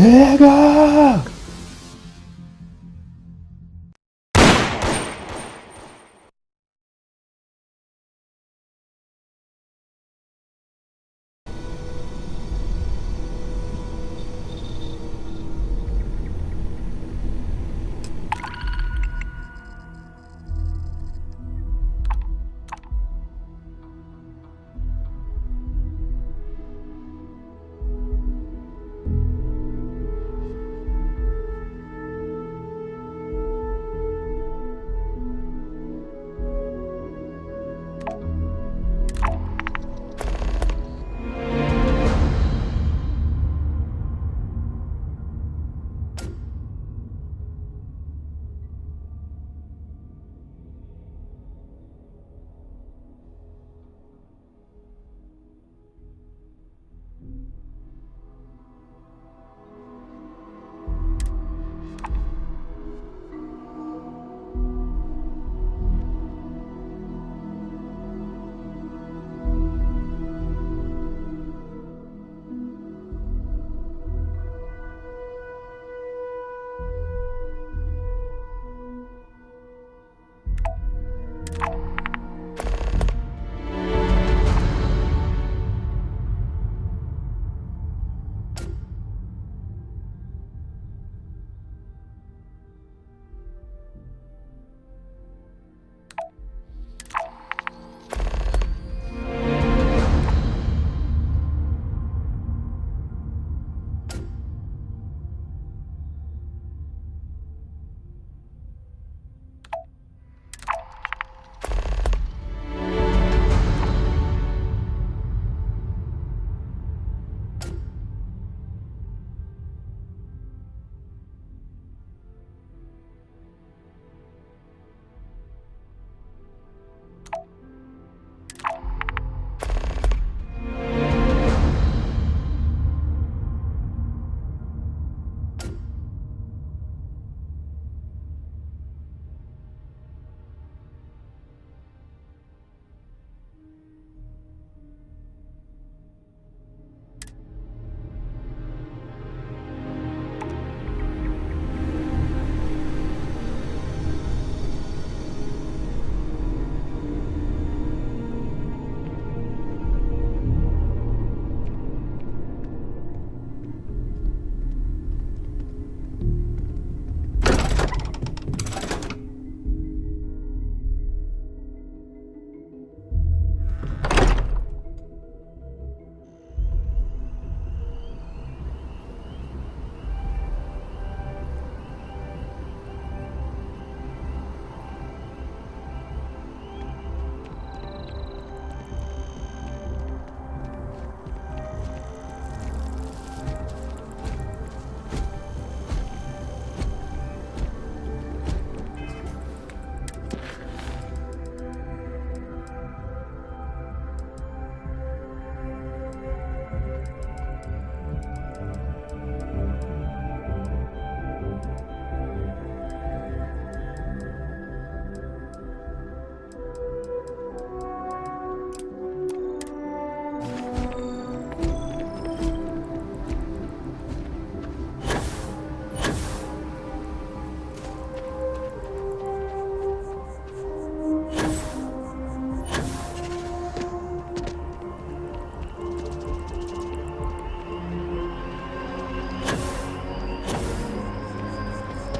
내가!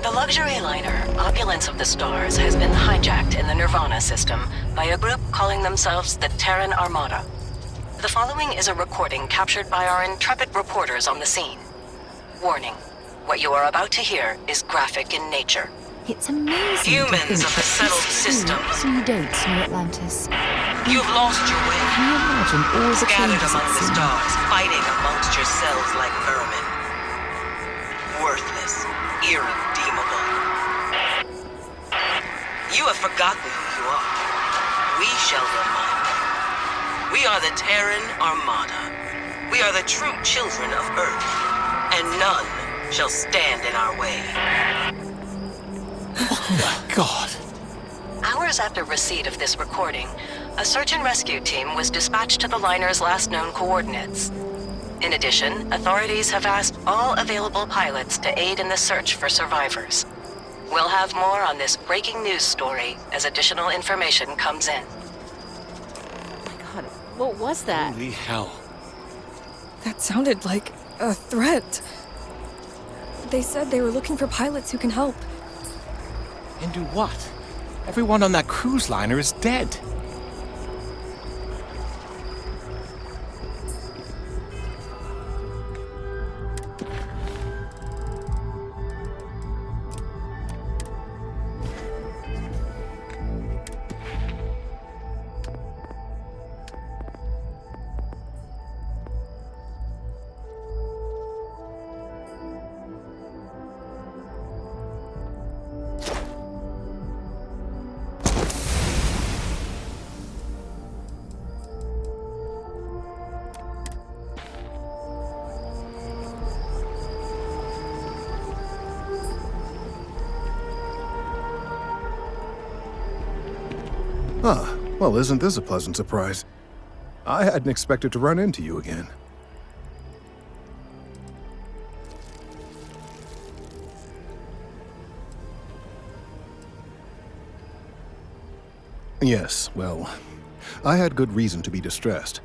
The luxury liner, Opulence of the Stars, has been hijacked in the Nirvana system by a group calling themselves the Terran Armada. The following is a recording captured by our intrepid reporters on the scene. Warning, what you are about to hear is graphic in nature. It's amazing Humans of the settled systems. Predates New Atlantis. You've lost your way. Can you imagine all the Scattered changes among it's the seen? stars, fighting amongst yourselves like vermin. Worthless, irredeemable. You have forgotten who you are. We shall remind you. We are the Terran Armada. We are the true children of Earth, and none shall stand in our way. Oh my god. Hours after receipt of this recording, a search and rescue team was dispatched to the liner's last known coordinates. In addition, authorities have asked all available pilots to aid in the search for survivors. We'll have more on this breaking news story as additional information comes in. God, what was that? Holy hell. That sounded like a threat. They said they were looking for pilots who can help. And do what? Everyone on that cruise liner is dead. Ah, well, isn't this a pleasant surprise? I hadn't expected to run into you again. Yes, well, I had good reason to be distressed.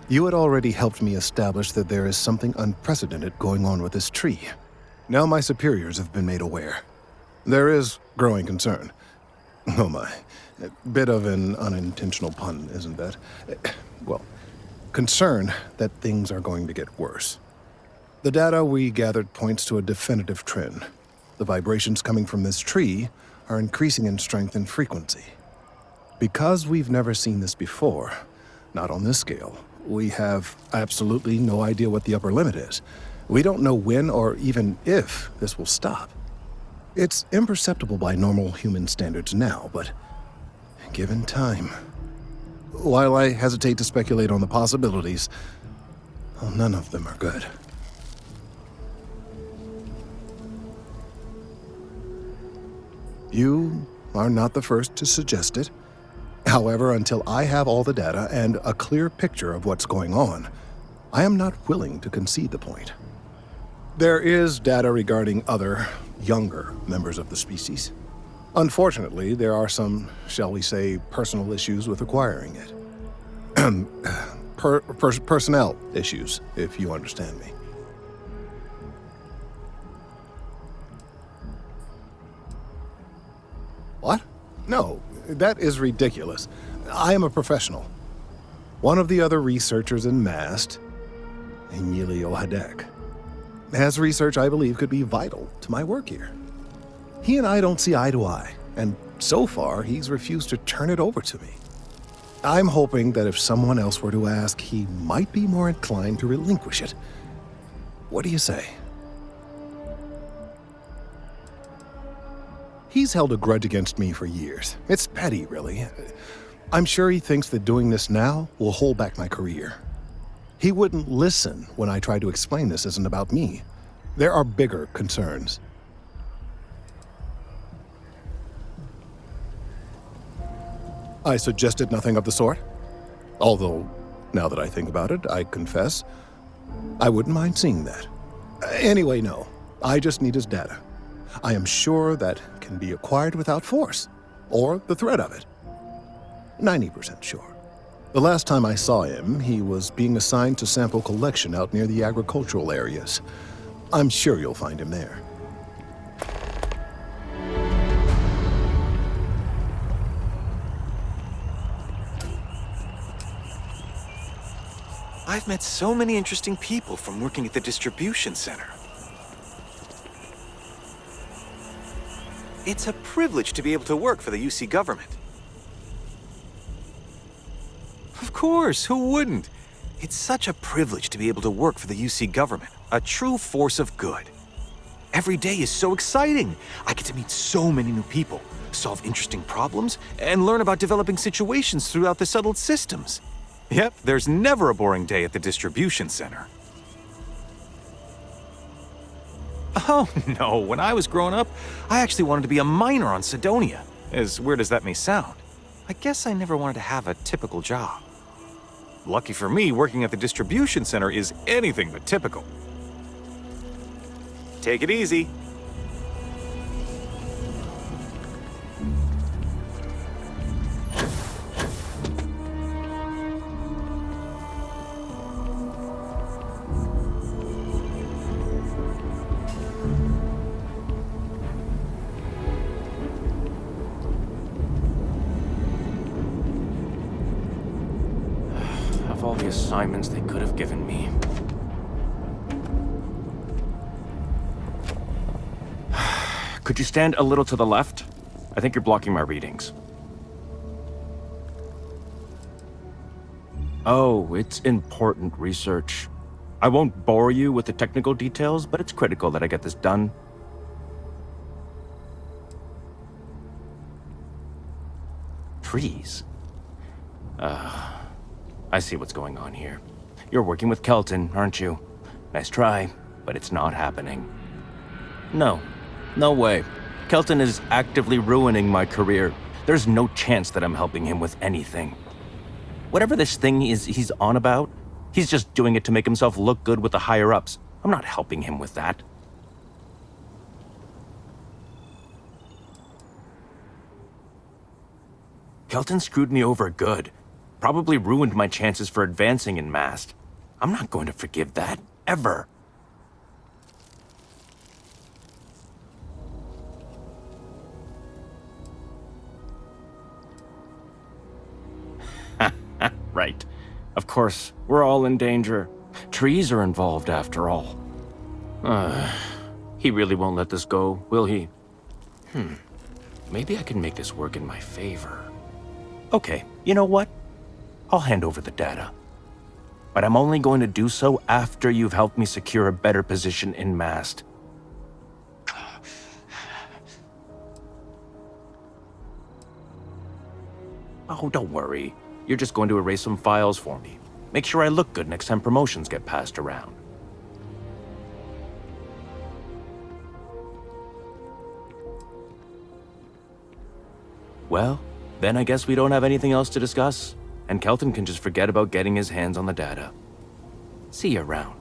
You had already helped me establish that there is something unprecedented going on with this tree. Now my superiors have been made aware. There is growing concern. Oh my. A bit of an unintentional pun, isn't that? Well, concern that things are going to get worse. The data we gathered points to a definitive trend. The vibrations coming from this tree are increasing in strength and frequency. Because we've never seen this before, not on this scale, we have absolutely no idea what the upper limit is. We don't know when or even if this will stop. It's imperceptible by normal human standards now, but given time. While I hesitate to speculate on the possibilities, well, none of them are good. You are not the first to suggest it. However, until I have all the data and a clear picture of what's going on, I am not willing to concede the point. There is data regarding other, younger members of the species. Unfortunately, there are some, shall we say, personal issues with acquiring it. Personnel issues, if you understand me. What? No, that is ridiculous. I am a professional. One of the other researchers in MAST, Emilio Hadek, has research I believe could be vital to my work here. He and I don't see eye to eye, and so far he's refused to turn it over to me. I'm hoping that if someone else were to ask, he might be more inclined to relinquish it. What do you say? He's held a grudge against me for years. It's petty, really. I'm sure he thinks that doing this now will hold back my career. He wouldn't listen when I tried to explain this isn't about me. There are bigger concerns. I suggested nothing of the sort. Although, now that I think about it, I confess, I wouldn't mind seeing that. Anyway, no. I just need his data. I am sure that can be acquired without force, or the threat of it. 90% sure. The last time I saw him, he was being assigned to sample collection out near the agricultural areas. I'm sure you'll find him there. I've met so many interesting people from working at the distribution center. It's a privilege to be able to work for the UC government. Of course, who wouldn't? It's such a privilege to be able to work for the UC government, a true force of good. Every day is so exciting. I get to meet so many new people, solve interesting problems, and learn about developing situations throughout the settled systems. Yep, there's never a boring day at the distribution center. Oh, no, when I was growing up, I actually wanted to be a miner on Cydonia. As weird as that may sound, I guess I never wanted to have a typical job. Lucky for me, working at the distribution center is anything but typical. Take it easy. Of all the assignments they could have given me. Could you stand a little to the left? I think you're blocking my readings. Oh, it's important research. I won't bore you with the technical details, but it's critical that I get this done. Trees? I see what's going on here. You're working with Kelton, aren't you? Nice try, but it's not happening. No. No way. Kelton is actively ruining my career. There's no chance that I'm helping him with anything. Whatever this thing is he's on about, he's just doing it to make himself look good with the higher-ups. I'm not helping him with that. Kelton screwed me over good. Probably ruined my chances for advancing in MAST. I'm not going to forgive that, ever. Right. Of course, we're all in danger. Trees are involved, after all. He really won't let this go, will he? Maybe I can make this work in my favor. Okay, you know what? I'll hand over the data. But I'm only going to do so after you've helped me secure a better position in MAST. Oh, don't worry. You're just going to erase some files for me. Make sure I look good next time promotions get passed around. Well, then I guess we don't have anything else to discuss, and Kelton can just forget about getting his hands on the data. See you around.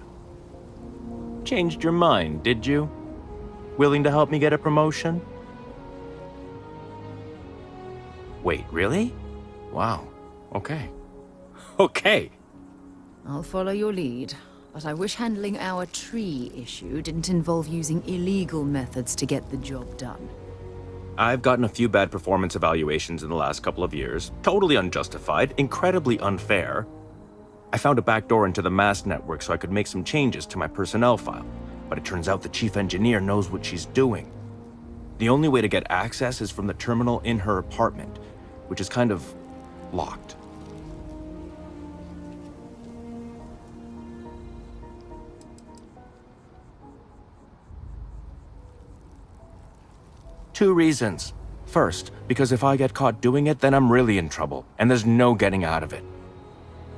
Changed your mind, did you? Willing to help me get a promotion? Wait, really? Wow. Okay. Okay. I'll follow your lead, but I wish handling our tree issue didn't involve using illegal methods to get the job done. I've gotten a few bad performance evaluations in the last couple of years. Totally unjustified, incredibly unfair. I found a backdoor into the MAST network so I could make some changes to my personnel file, but it turns out the chief engineer knows what she's doing. The only way to get access is from the terminal in her apartment, which is kind of locked. Two reasons. First, because if I get caught doing it, then I'm really in trouble, and there's no getting out of it.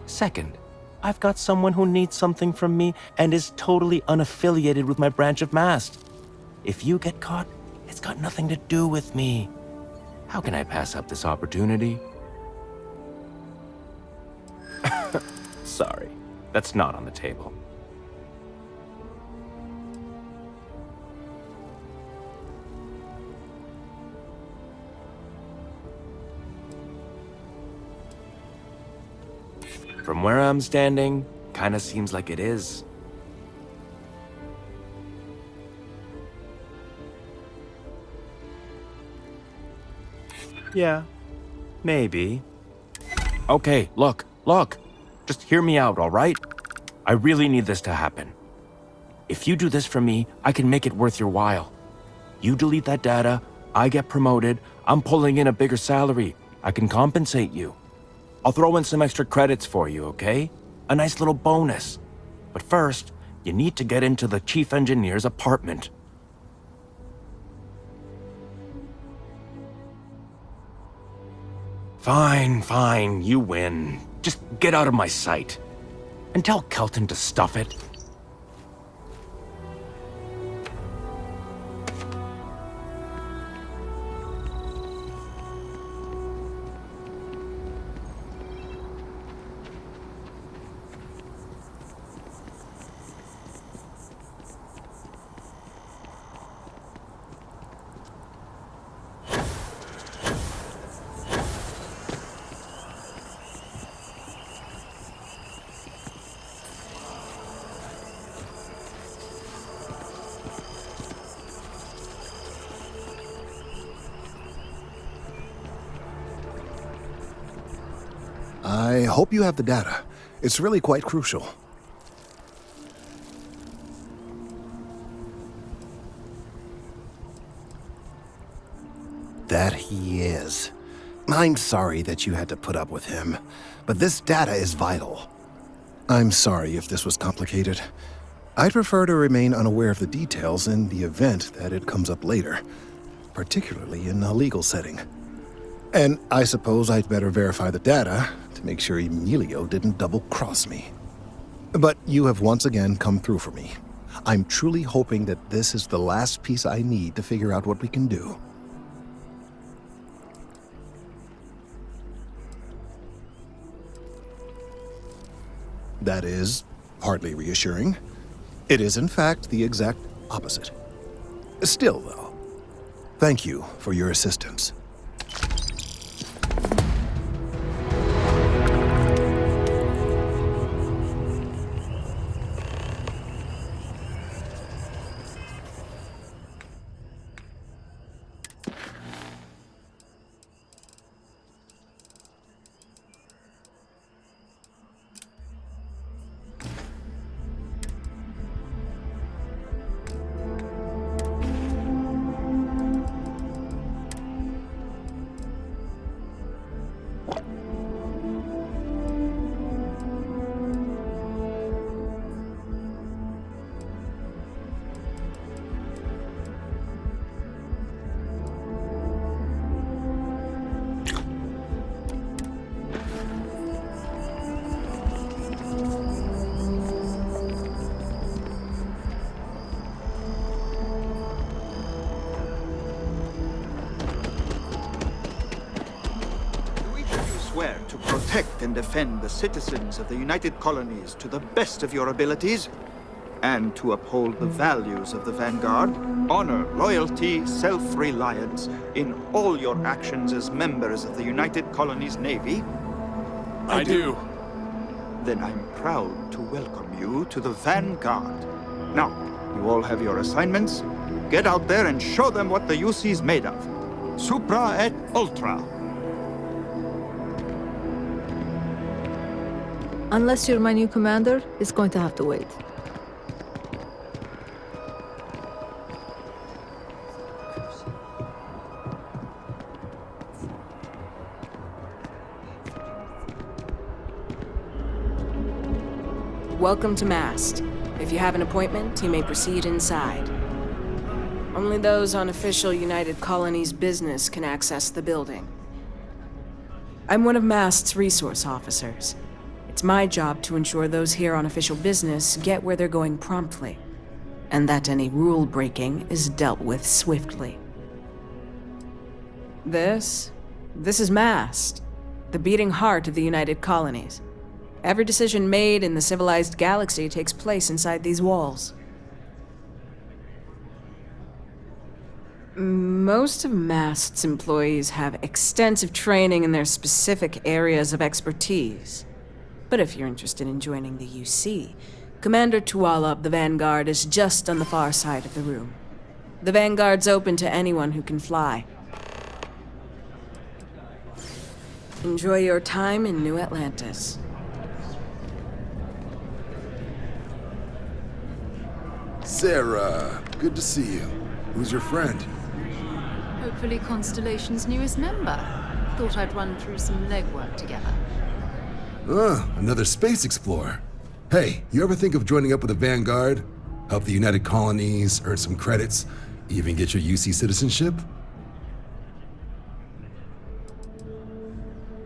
Second, I've got someone who needs something from me and is totally unaffiliated with my branch of MAST. If you get caught, it's got nothing to do with me. How can I pass up this opportunity? Sorry, that's not on the table. From where I'm standing, kinda seems like it is. Yeah, maybe. Okay, look. Just hear me out, all right? I really need this to happen. If you do this for me, I can make it worth your while. You delete that data, I get promoted, I'm pulling in a bigger salary. I can compensate you. I'll throw in some extra credits for you, okay? A nice little bonus. But first, you need to get into the chief engineer's apartment. Fine, you win. Just get out of my sight. And tell Kelton to stuff it. I hope you have the data. It's really quite crucial. That he is. I'm sorry that you had to put up with him, but this data is vital. I'm sorry if this was complicated. I'd prefer to remain unaware of the details in the event that it comes up later, particularly in a legal setting. And I suppose I'd better verify the data to make sure Emilio didn't double-cross me. But you have once again come through for me. I'm truly hoping that this is the last piece I need to figure out what we can do. That is hardly reassuring. It is, in fact, the exact opposite. Still, though, thank you for your assistance. Swear to protect and defend the citizens of the United Colonies to the best of your abilities, and to uphold the values of the Vanguard, honor, loyalty, self-reliance in all your actions as members of the United Colonies Navy? I do. Then I'm proud to welcome you to the Vanguard. Now, you all have your assignments. Get out there and show them what the UC's made of. Supra et Ultra. Unless you're my new commander, it's going to have to wait. Welcome to Mast. If you have an appointment, you may proceed inside. Only those on official United Colonies business can access the building. I'm one of Mast's resource officers. It's my job to ensure those here on official business get where they're going promptly, and that any rule breaking is dealt with swiftly. This is Mast, the beating heart of the United Colonies. Every decision made in the civilized galaxy takes place inside these walls. Most of Mast's employees have extensive training in their specific areas of expertise. But if you're interested in joining the UC, Commander Tuala of the Vanguard is just on the far side of the room. The Vanguard's open to anyone who can fly. Enjoy your time in New Atlantis. Sarah, good to see you. Who's your friend? Hopefully Constellation's newest member. Thought I'd run through some legwork together. Another space explorer. Hey, you ever think of joining up with the Vanguard? Help the United Colonies, earn some credits, even get your UC citizenship?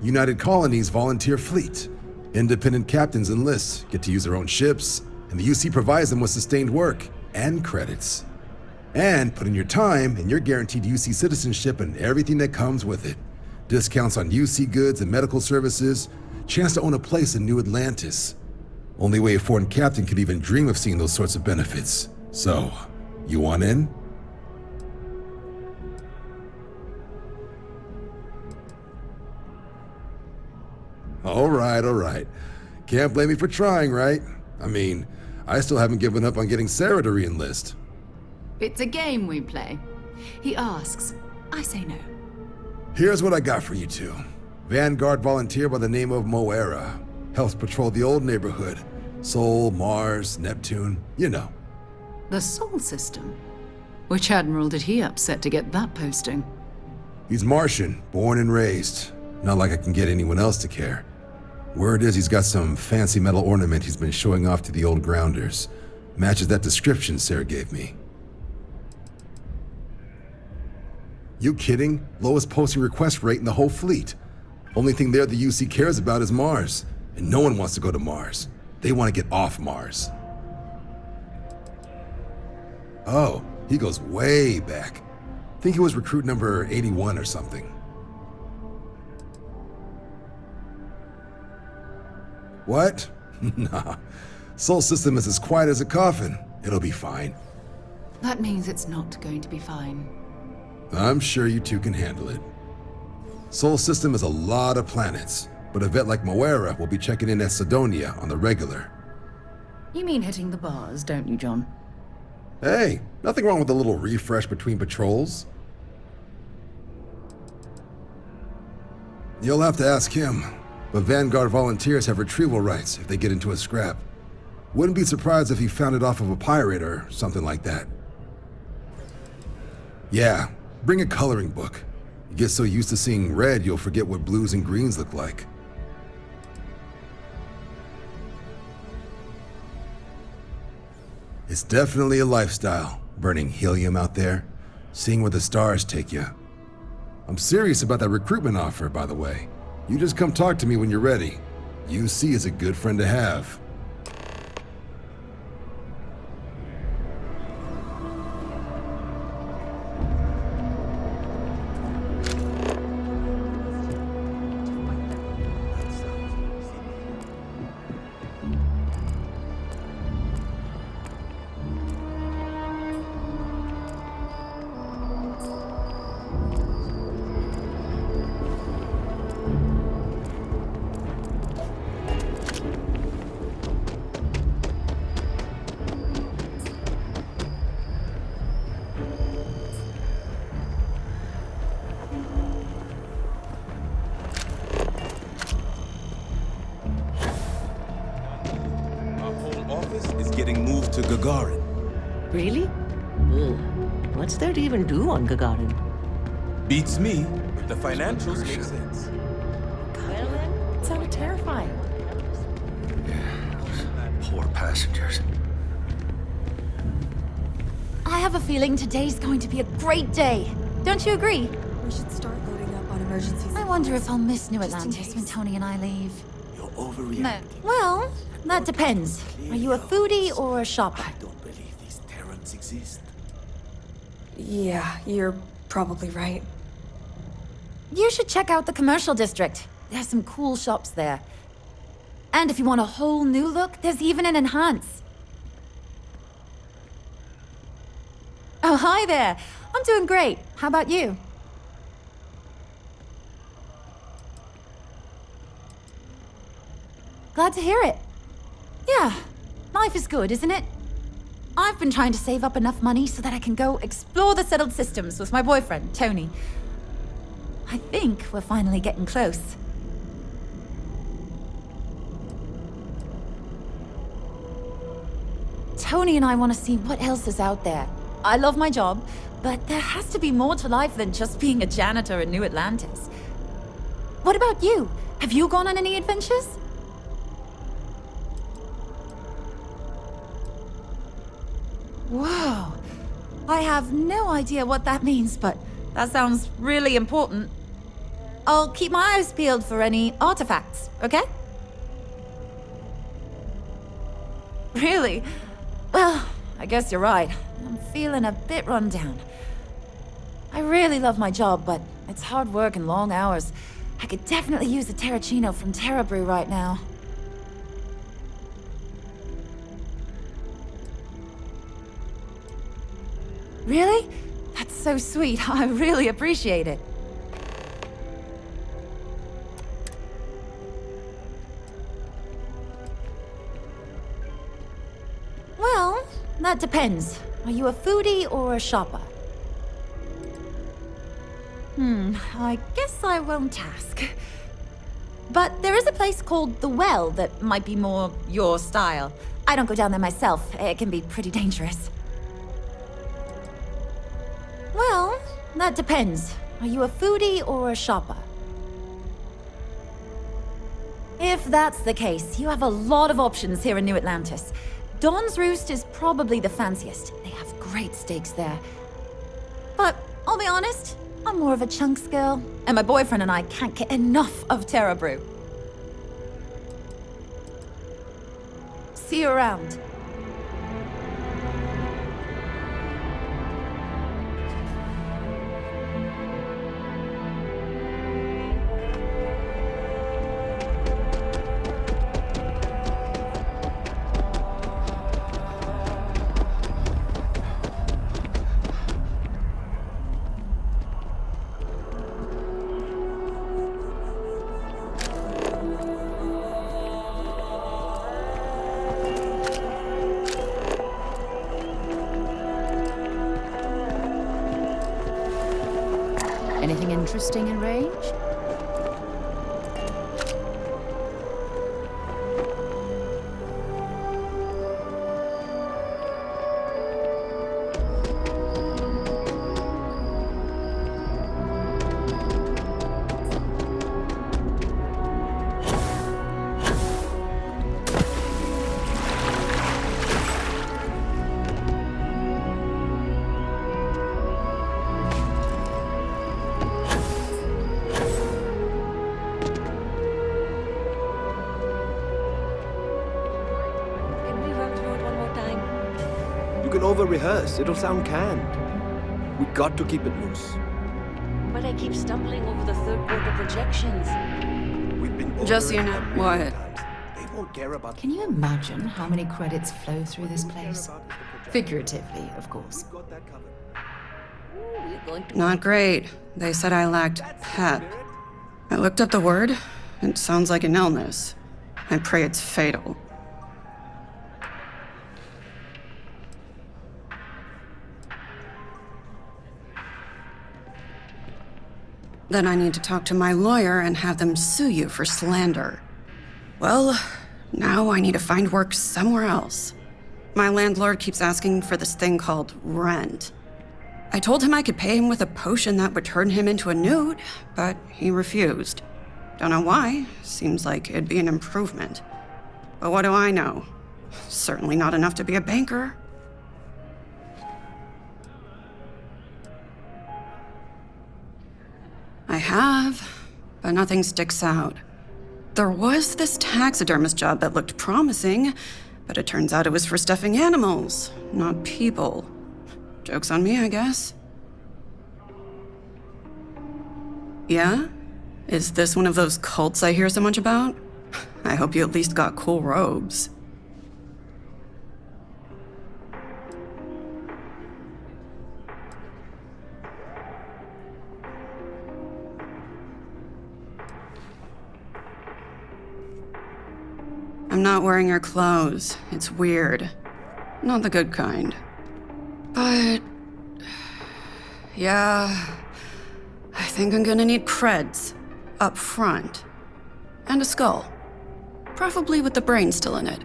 United Colonies volunteer fleet. Independent captains enlist, get to use their own ships, and the UC provides them with sustained work and credits. And put in your time, and you're guaranteed UC citizenship and everything that comes with it. Discounts on UC goods and medical services, chance to own a place in New Atlantis. Only way a foreign captain could even dream of seeing those sorts of benefits. So, you want in? All right. Can't blame me for trying, right? I mean, I still haven't given up on getting Sarah to re-enlist. It's a game we play. He asks, I say no. Here's what I got for you two. Vanguard volunteer by the name of Moera. Helps patrol the old neighborhood. Sol, Mars, Neptune, you know. The Sol system? Which admiral did he upset to get that posting? He's Martian, born and raised. Not like I can get anyone else to care. Word is he's got some fancy metal ornament he's been showing off to the old grounders. Matches that description Sarah gave me. You kidding? Lowest posting request rate in the whole fleet. Only thing there the UC cares about is Mars. And no one wants to go to Mars. They want to get off Mars. Oh, he goes way back. Think he was recruit number 81 or something. What? Nah. Sol system is as quiet as a coffin. It'll be fine. That means it's not going to be fine. I'm sure you two can handle it. Sol system is a lot of planets, but a vet like Moera will be checking in at Sidonia on the regular. You mean hitting the bars, don't you, John? Hey, nothing wrong with a little refresh between patrols. You'll have to ask him, but Vanguard volunteers have retrieval rights if they get into a scrap. Wouldn't be surprised if he found it off of a pirate or something like that. Yeah, bring a coloring book. You get so used to seeing red, you'll forget what blues and greens look like. It's definitely a lifestyle, burning helium out there, seeing where the stars take you. I'm serious about that recruitment offer, by the way. You just come talk to me when you're ready. UC is a good friend to have. To Gagarin. Really? What's there to even do on Gagarin? Beats me, but the financials make sense. Well then, It sounded terrifying. Poor passengers. I have a feeling today's going to be a great day. Don't you agree? We should start loading up on emergencies. I wonder if I'll miss New Just in Atlantis case. when Tony and I leave. You're overreacting. No. Well, that depends. Are you a foodie or a shopper? I don't believe these Terrans exist. Yeah, you're probably right. You should check out the commercial district. There's some cool shops there. And if you want a whole new look, there's even an enhance. Oh, hi there. I'm doing great. How about you? Glad to hear it. Yeah, life is good, isn't it? I've been trying to save up enough money so that I can go explore the settled systems with my boyfriend, Tony. I think we're finally getting close. Tony and I want to see what else is out there. I love my job, but there has to be more to life than just being a janitor in New Atlantis. What about you? Have you gone on any adventures? Whoa. I have no idea what that means, but that sounds really important. I'll keep my eyes peeled for any artifacts, okay? Really? Well, I guess you're right. I'm feeling a bit run down. I really love my job, but it's hard work and long hours. I could definitely use a Terracino from Terra Brew right now. Really? That's so sweet. I really appreciate it. Well, that depends. Are you a foodie or a shopper? I guess I won't ask. But there is a place called The Well that might be more your style. I don't go down there myself. It can be pretty dangerous. Well, that depends. Are you a foodie or a shopper? If that's the case, you have a lot of options here in New Atlantis. Don's Roost is probably the fanciest. They have great steaks there. But I'll be honest, I'm more of a chunks girl, and my boyfriend and I can't get enough of Terra Brew. See you around. Anything interesting in range? You can over-rehearse. It'll sound canned. We got to keep it loose. But I keep stumbling over the third quarter projections. We've been Just so you know, what? They won't care about. Can you imagine how many credits flow through this place? Figuratively, of course. Not great. They said I lacked pep. I looked up the word. It sounds like an illness. I pray it's fatal. Then I need to talk to my lawyer and have them sue you for slander. Well, now I need to find work somewhere else. My landlord keeps asking for this thing called rent. I told him I could pay him with a potion that would turn him into a nude, but he refused. Don't know why. Seems like it'd be an improvement. But what do I know? Certainly not enough to be a banker. I have, but nothing sticks out. There was this taxidermist job that looked promising, but it turns out it was for stuffing animals, not people. Joke's on me, I guess. Yeah? Is this one of those cults I hear so much about? I hope you at least got cool robes. I'm not wearing your clothes. It's weird. Not the good kind. But... yeah... I think I'm gonna need creds. Up front. And a skull. Preferably with the brain still in it.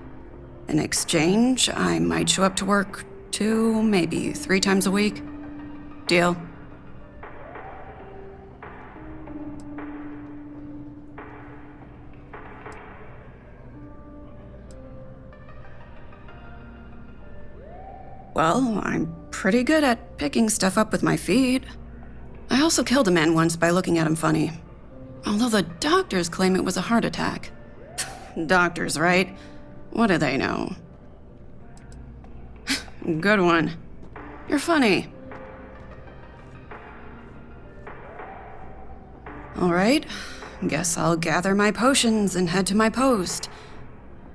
In exchange, I might show up to work 2, maybe 3 times a week. Deal? Well, I'm pretty good at picking stuff up with my feet. I also killed a man once by looking at him funny. Although the doctors claim it was a heart attack. Doctors, right? What do they know? Good one. You're funny. All right. Guess I'll gather my potions and head to my post.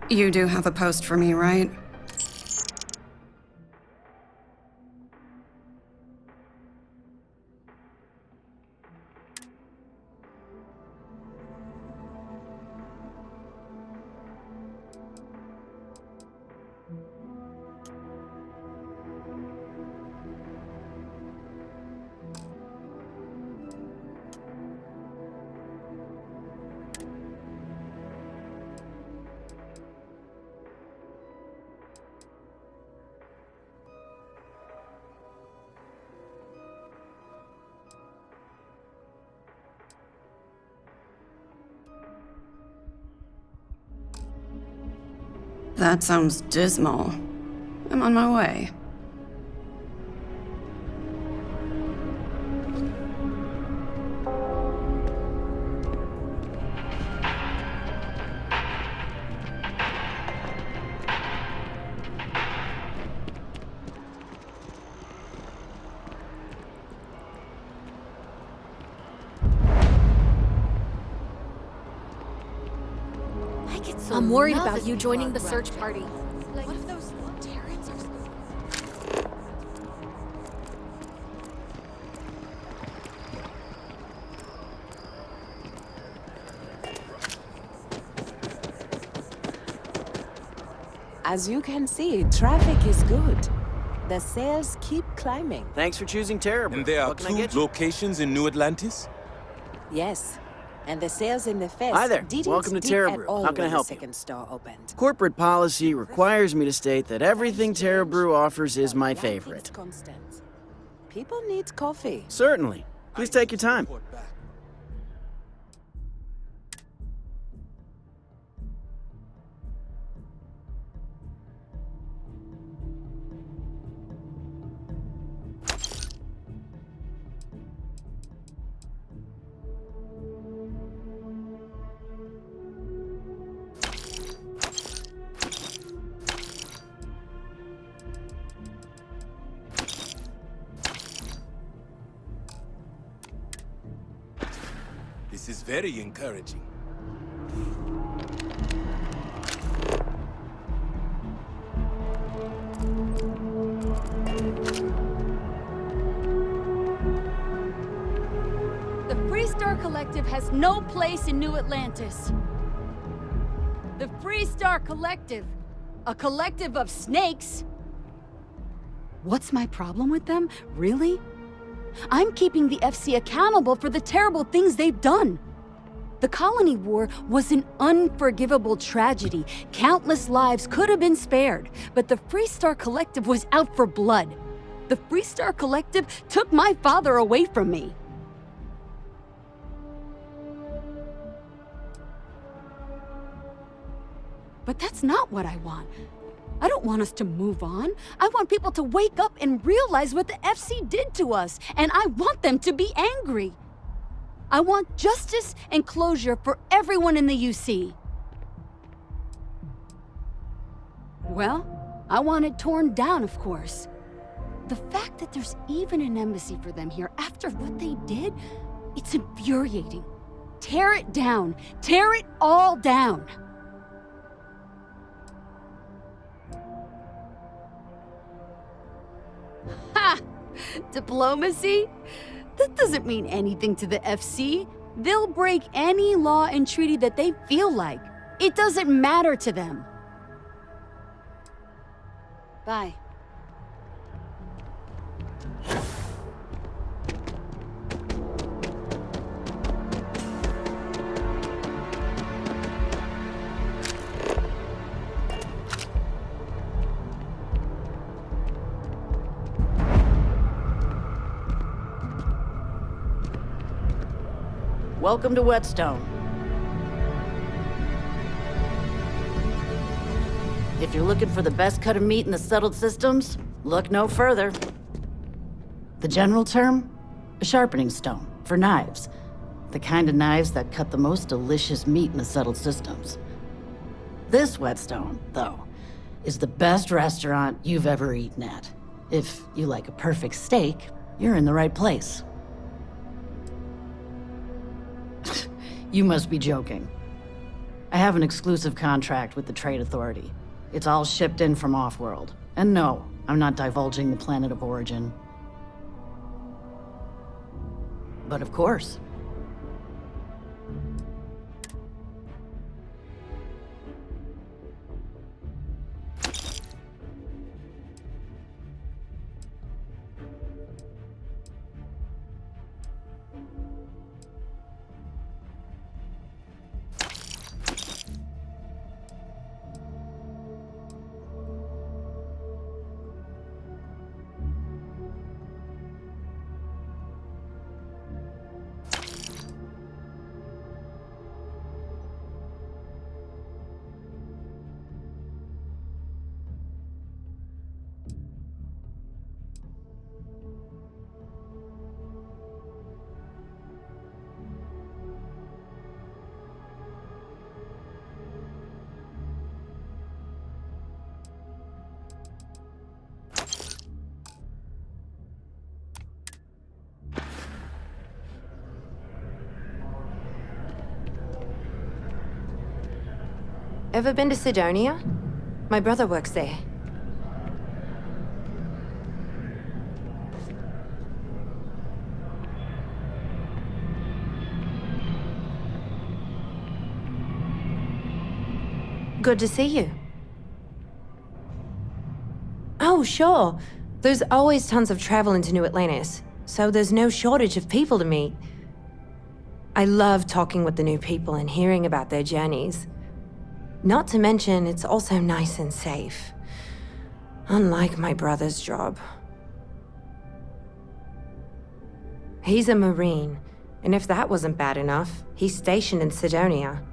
You do have a post for me, right? That sounds dismal. I'm on my way. I'm worried about you joining the search party. What if those Terrans are... As you can see, traffic is good. The sales keep climbing. Thanks for choosing Terror. And there are two locations in New Atlantis? Yes. And the sales in the fest Hi there. didn't Welcome to dip Terror at Brew. all How can I when help the you? second store opened. Corporate policy requires me to state that everything Terror Brew offers is my favorite. Constant. People need coffee. Certainly. Please take your time. This is very encouraging. The Freestar Collective has no place in New Atlantis. The Freestar Collective, a collective of snakes. What's my problem with them, really? I'm keeping the FC accountable for the terrible things they've done. The Colony War was an unforgivable tragedy. Countless lives could have been spared, but the Freestar Collective was out for blood. The Freestar Collective took my father away from me. But that's not what I want. I don't want us to move on. I want people to wake up and realize what the FC did to us, and I want them to be angry. I want justice and closure for everyone in the UC. Well, I want it torn down, of course. The fact that there's even an embassy for them here after what they did, it's infuriating. Tear it down. Tear it all down. Ha! Diplomacy? That doesn't mean anything to the FC. They'll break any law and treaty that they feel like. It doesn't matter to them. Bye. Welcome to Whetstone. If you're looking for the best cut of meat in the settled systems, look no further. The general term? A sharpening stone for knives. The kind of knives that cut the most delicious meat in the settled systems. This Whetstone, though, is the best restaurant you've ever eaten at. If you like a perfect steak, you're in the right place. You must be joking. I have an exclusive contract with the Trade Authority. It's all shipped in from off-world. And no, I'm not divulging the planet of origin. But of course. Ever been to Sidonia? My brother works there. Good to see you. Oh, sure. There's always tons of travel into New Atlantis, so there's no shortage of people to meet. I love talking with the new people and hearing about their journeys. Not to mention, it's also nice and safe. Unlike my brother's job. He's a Marine, and if that wasn't bad enough, he's stationed in Sidonia.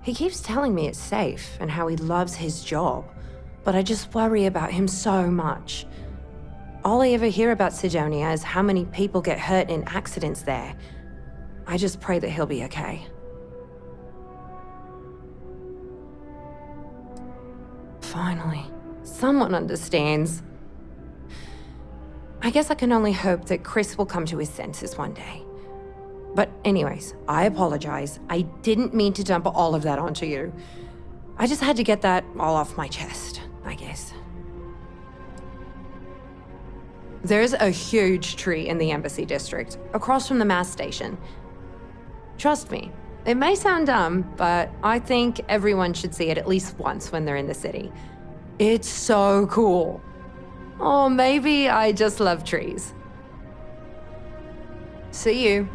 He keeps telling me it's safe and how he loves his job, but I just worry about him so much. All I ever hear about Sidonia is how many people get hurt in accidents there. I just pray that he'll be okay. Finally, someone understands. I guess I can only hope that Chris will come to his senses one day. But anyways, I apologize. I didn't mean to dump all of that onto you. I just had to get that all off my chest, I guess. There's a huge tree in the Embassy District, across from the mass station. Trust me, it may sound dumb, but I think everyone should see it at least once when they're in the city. It's so cool. Or maybe I just love trees. See you.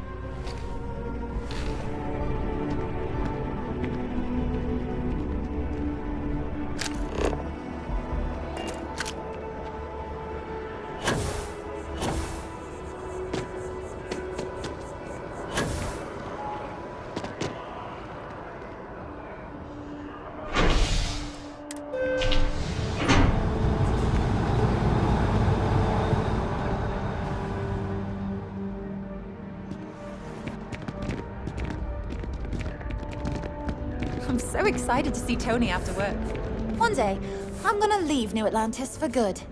I'm so excited to see Tony after work. One day, I'm gonna leave New Atlantis for good.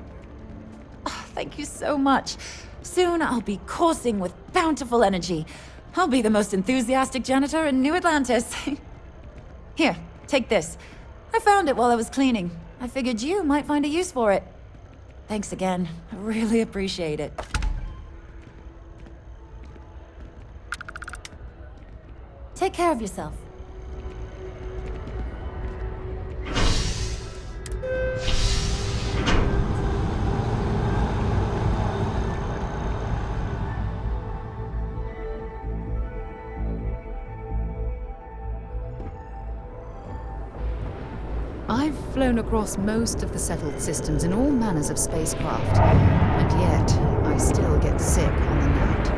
Oh, thank you so much. Soon I'll be coursing with bountiful energy. I'll be the most enthusiastic janitor in New Atlantis. Here, take this. I found it while I was cleaning. I figured you might find a use for it. Thanks again. I really appreciate it. Take care of yourself. I've flown across most of the settled systems in all manners of spacecraft, and yet I still get sick on the night.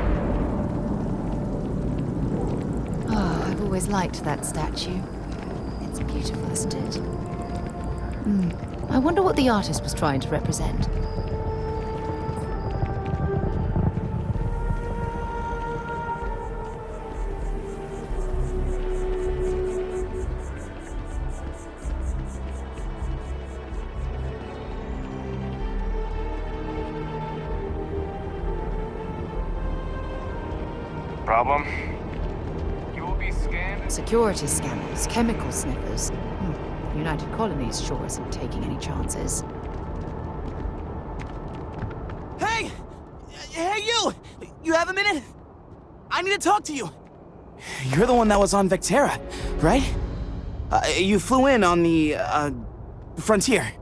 Oh, I've always liked that statue. It's beautiful, isn't it? I wonder what the artist was trying to represent. Problem? You will be scanned? Security scanners, chemical sniffers. The United Colonies sure isn't taking any chances. Hey! Hey, you! You have a minute? I need to talk to you. You're the one that was on Vectera, right? You flew in on the, Frontier.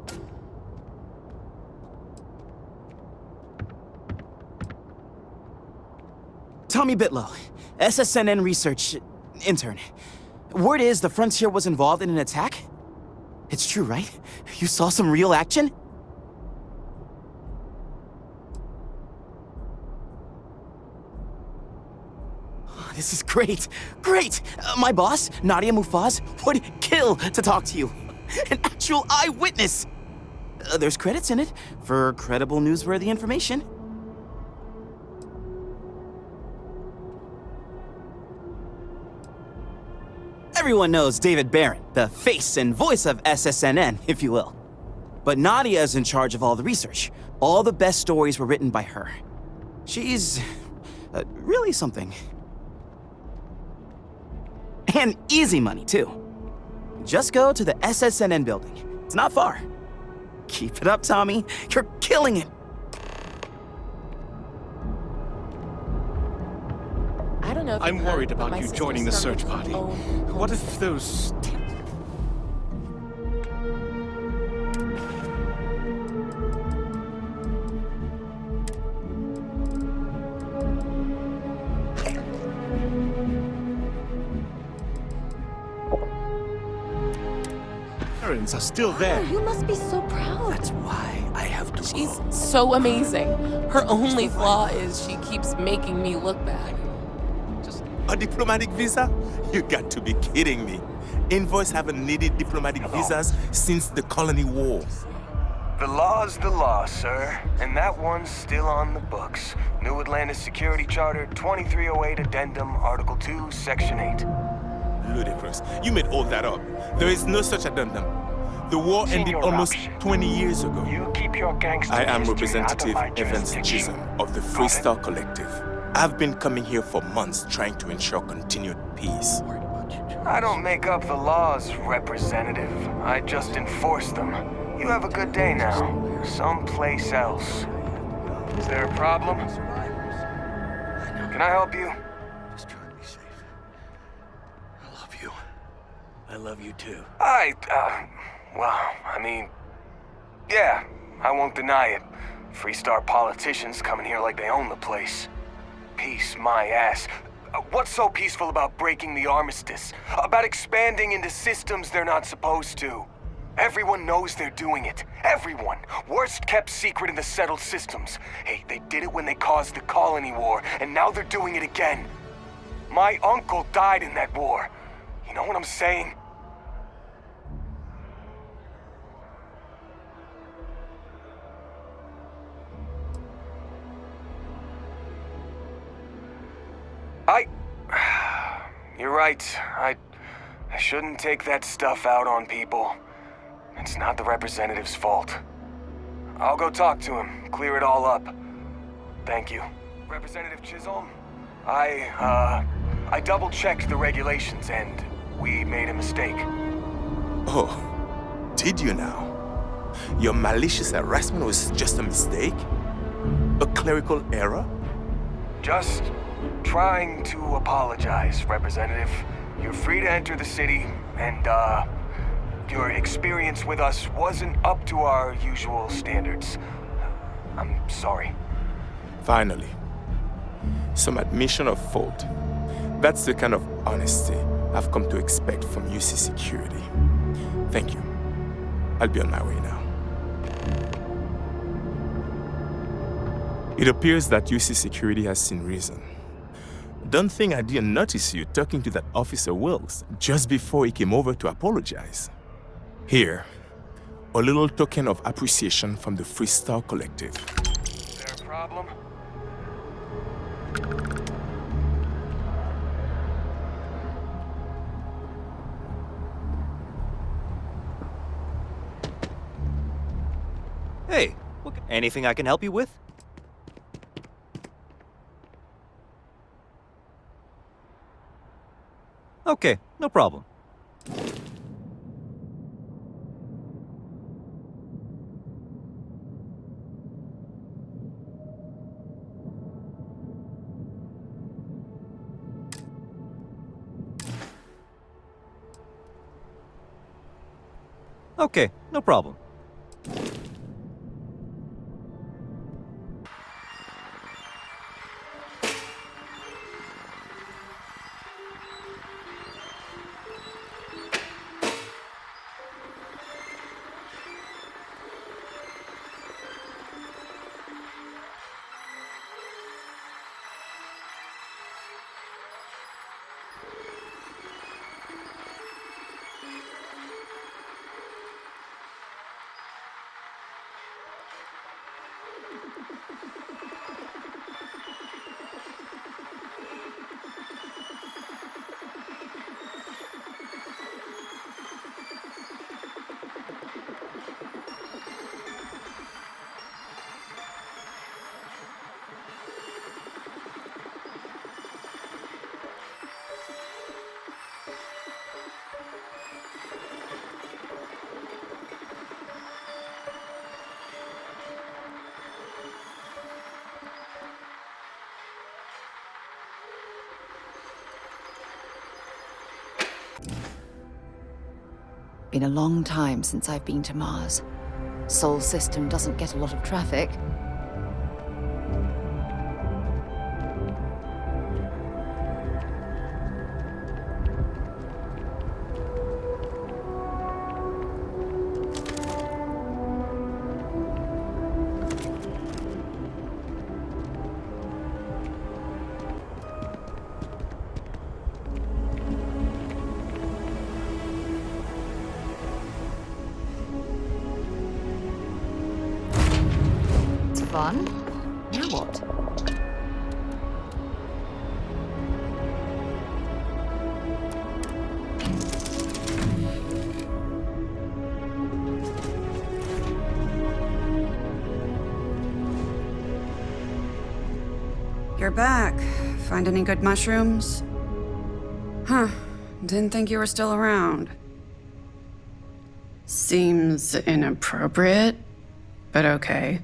Tommy Bitlow, SSNN research intern. Word is the Frontier was involved in an attack? It's true, right? You saw some real action? Oh, this is great. Great! My boss, Nadia Mufaz, would kill to talk to you. An actual eyewitness! There's credits in it for credible, newsworthy information. Everyone knows David Barron, the face and voice of SSNN, if you will. But Nadia is in charge of all the research. All the best stories were written by her. She's really something. And easy money, too. Just go to the SSNN building. It's not far. Keep it up, Tommy. You're killing it. I don't know if I'm you've worried heard, but about my you sister joining the started search her party. own- What if those... Terrans are still there. Oh, you must be so proud. That's why I have to She's so amazing. Her only flaw is she keeps making me look bad. A diplomatic visa? You got to be kidding me. Envoys haven't needed diplomatic visas since the colony war. The law's the law, sir, and that one's still on the books. New Atlantis Security Charter 2308 Addendum, Article 2, Section 8. Ludicrous. You made all that up. There is no such addendum. The war ended Senior almost option. 20 years ago. You keep your gangster I am history out of Representative my Evans jurisdiction. Chisholm of the Freestar Collective. I've been coming here for months trying to ensure continued peace. I don't make up the laws, Representative. I just enforce them. You have a good day now. Someplace else. Is there a problem? Can I help you? I love you too. Yeah, I won't deny it. Freestar politicians coming here like they own the place. Peace, my ass. What's so peaceful about breaking the armistice? About expanding into systems they're not supposed to? Everyone knows they're doing it. Everyone. Worst kept secret in the settled systems. Hey, they did it when they caused the colony war, and now they're doing it again. My uncle died in that war. You know what I'm saying? You're right. I shouldn't take that stuff out on people. It's not the representative's fault. I'll go talk to him, clear it all up. Thank you. Representative Chisholm, I double-checked the regulations and we made a mistake. Oh, did you now? Your malicious harassment was just a mistake? A clerical error? Just trying to apologize, Representative. You're free to enter the city, and, your experience with us wasn't up to our usual standards. I'm sorry. Finally, some admission of fault. That's the kind of honesty I've come to expect from UC Security. Thank you. I'll be on my way now. It appears that UC Security has seen reason. Don't think I didn't notice you talking to that Officer Wilkes just before he came over to apologize. Here, a little token of appreciation from the Freestar Collective. Is there a problem? Hey, anything I can help you with? Okay, no problem. Okay, no problem. been a long time since I've been to Mars. Sol system doesn't get a lot of traffic. Fun? Now what? You're back. Find any good mushrooms? Huh. Didn't think you were still around. Seems inappropriate, but okay.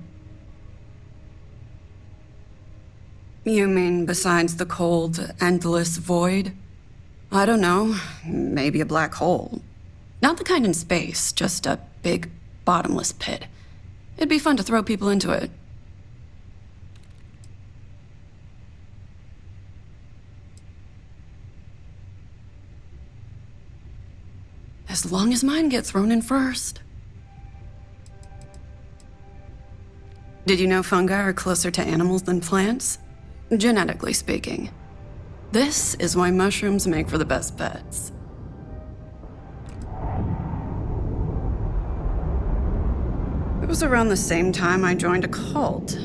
You mean besides the cold, endless void? I don't know. Maybe a black hole. Not the kind in space, just a big, bottomless pit. It'd be fun to throw people into it. As long as mine get thrown in first. Did you know fungi are closer to animals than plants? Genetically speaking. This is why mushrooms make for the best pets. It was around the same time I joined a cult.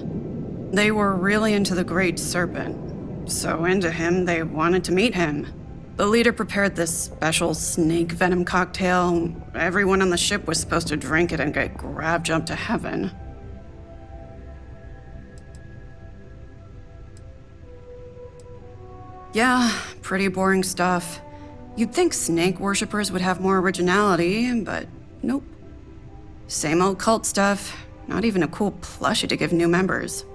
They were really into the Great Serpent. So into him, they wanted to meet him. The leader prepared this special snake venom cocktail. Everyone on the ship was supposed to drink it and get grav-jumped to heaven. Yeah, pretty boring stuff. You'd think snake worshippers would have more originality, but nope. Same old cult stuff. Not even a cool plushie to give new members.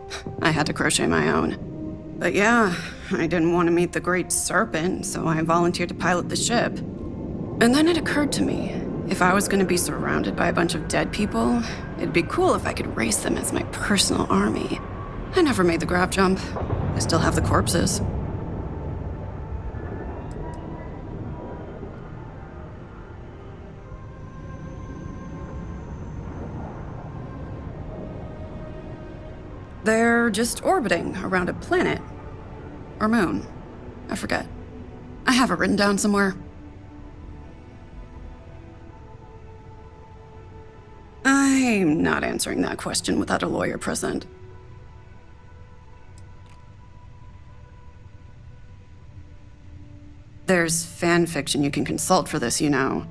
I had to crochet my own. But yeah, I didn't want to meet the Great Serpent, so I volunteered to pilot the ship. And then it occurred to me, if I was going to be surrounded by a bunch of dead people, it'd be cool if I could race them as my personal army. I never made the grav jump. I still have the corpses. They're just orbiting around a planet. Or moon. I forget. I have it written down somewhere. I'm not answering that question without a lawyer present. There's fan fiction you can consult for this, you know.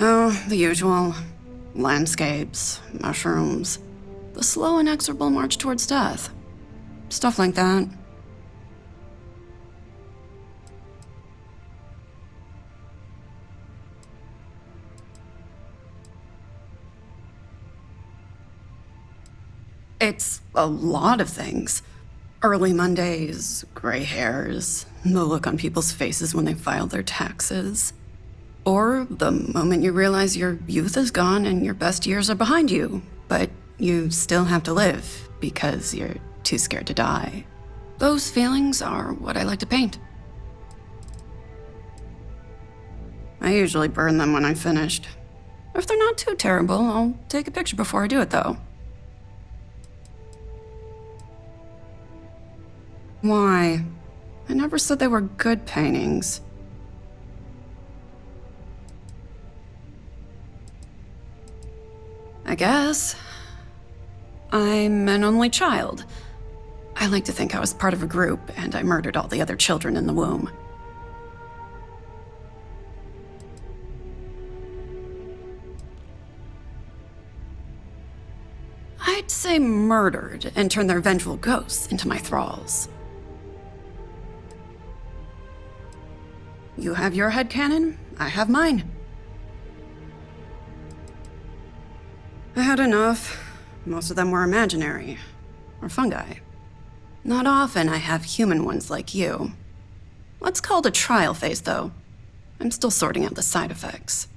Oh, the usual. Landscapes, mushrooms, the slow, inexorable march towards death. Stuff like that. It's a lot of things. Early Mondays, gray hairs, the look on people's faces when they filed their taxes. Or the moment you realize your youth is gone and your best years are behind you, but you still have to live because you're too scared to die. Those feelings are what I like to paint. I usually burn them when I'm finished. If they're not too terrible, I'll take a picture before I do it, though. Why? I never said they were good paintings. I guess. I'm an only child. I like to think I was part of a group, and I murdered all the other children in the womb. I'd say murdered and turned their vengeful ghosts into my thralls. You have your headcanon, I have mine. I had enough. Most of them were imaginary. or fungi. Not often I have human ones like you. Let's call it a trial phase, though. I'm still sorting out the side effects.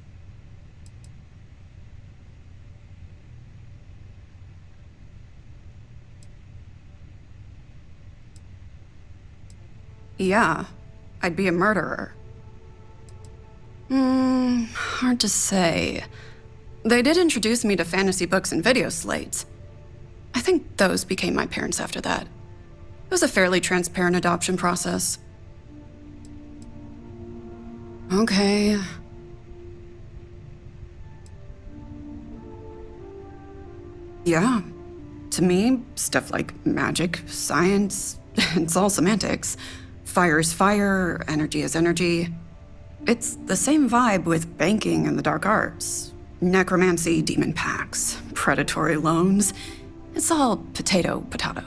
Yeah, I'd be a murderer. Hard to say. They did introduce me to fantasy books and video slates. I think those became my parents after that. It was a fairly transparent adoption process. Okay. Yeah. To me, stuff like magic, science, it's all semantics. Fire is fire, energy is energy. It's the same vibe with banking and the dark arts. Necromancy, demon pacts, predatory loans. It's all potato, potato.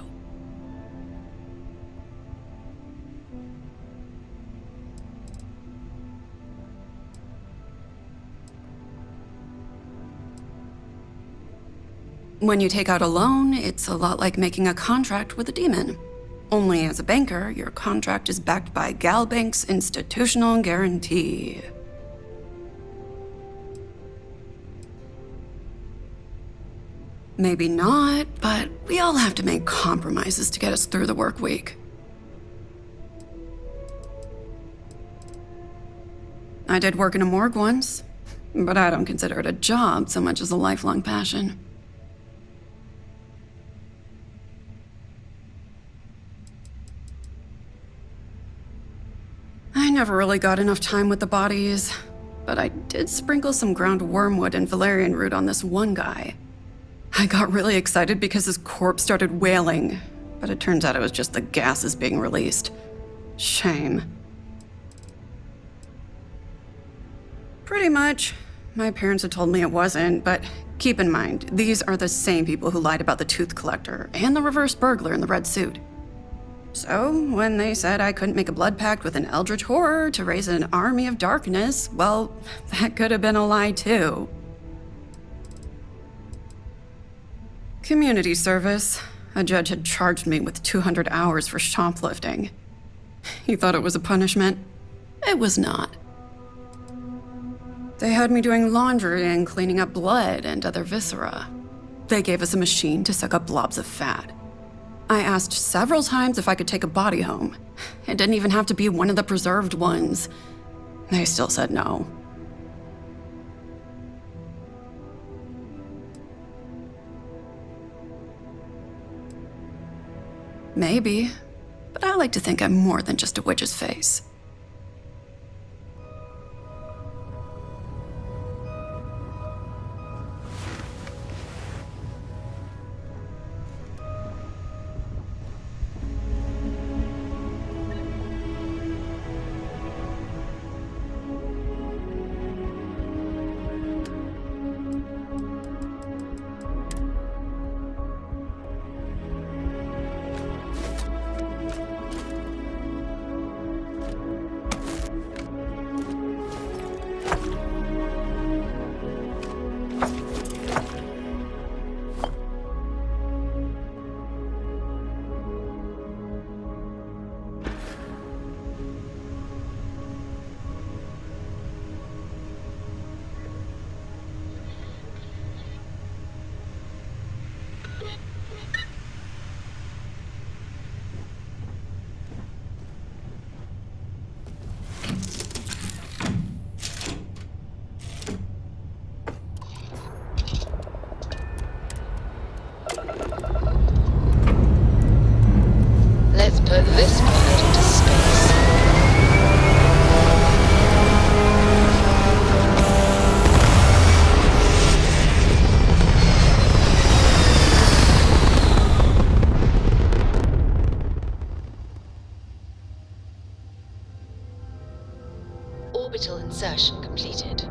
When you take out a loan, it's a lot like making a contract with a demon. Only as a banker, your contract is backed by Galbank's institutional guarantee. Maybe not, but we all have to make compromises to get us through the work week. I did work in a morgue once, but I don't consider it a job so much as a lifelong passion. I never really got enough time with the bodies, but I did sprinkle some ground wormwood and valerian root on this one guy. I got really excited because his corpse started wailing, but it turns out it was just the gases being released. Shame. Pretty much. My parents had told me it wasn't, but keep in mind, these are the same people who lied about the tooth collector and the reverse burglar in the red suit. So, when they said I couldn't make a blood pact with an eldritch horror to raise an army of darkness, well, that could have been a lie too. Community service. A judge had charged me with 200 hours for shoplifting. He thought it was a punishment. It was not. They had me doing laundry and cleaning up blood and other viscera. They gave us a machine to suck up blobs of fat. I asked several times if I could take a body home. It didn't even have to be one of the preserved ones. They still said no. Maybe, but I like to think I'm more than just a witch's face. Let's put this planet into space. Orbital insertion completed.